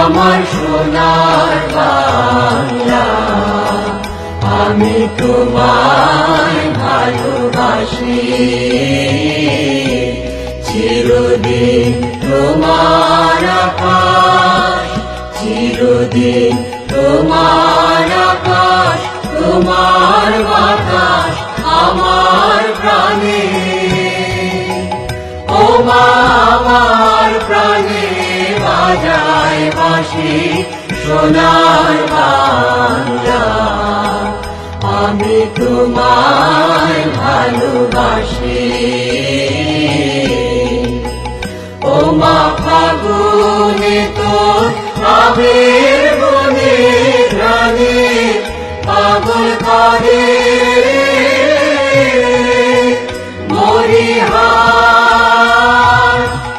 আমার সোনার বাংলা, আমি তোমায় ভালোবাসি। চিরদিন তোমার আকাশ, চিরদিন তোমার আকাশ, তোমার বাতাস আমার প্রাণে। ও মা আমার প্রাণে বাজায় বাঁশি সোনার বাংলা, আমি তোমায় ভালোবাসি। ও মা ফাগুনে তোর আবির বনে প্রাণে পাগল করে মরিহার।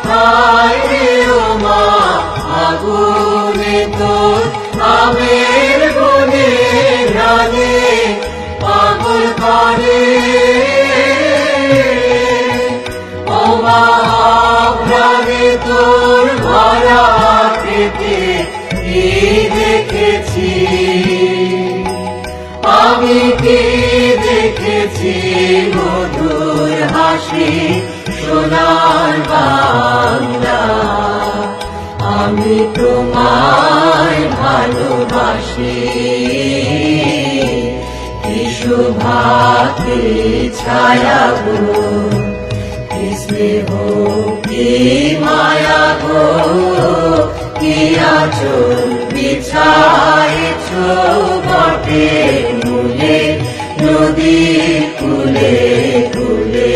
হায় রে ও মা ফাগুনে তোর আবির বনে প্রাণে পাগল করে। ও মা প্রাণে তোর ভরা পেটে কি দেখেছি, আমি কি দেখেছি মধুর হাসি সোনার বাংলা, আমি তোমায় ভালোবাসি। কি শোভাকে ছায়া গো, কি স্নেহ কি মায়া গো, কি আঁচল বিছায়েছ বটে মূলে নদী কুলে কুলে।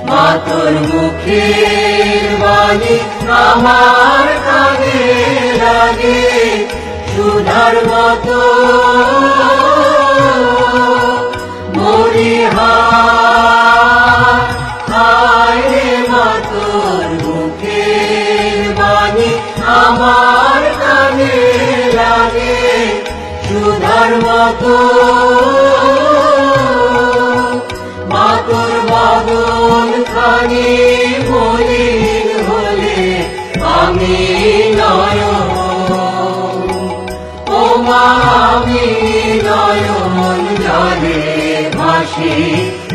মা তোর মুখের বাণী আমার কানে লাগে সুধার মতো মরিহার। হায় রে মা তোর মুখের বাণী আমার কানে লাগে সুধার মতো। মা তোর বদন খানি মলিন হলে আমি নয়ন, ও মা আমি নয়ন জলে ভাসি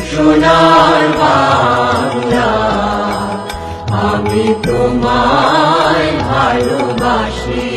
সোনার বাংলা, আমি তোমায় ভালোবাসি।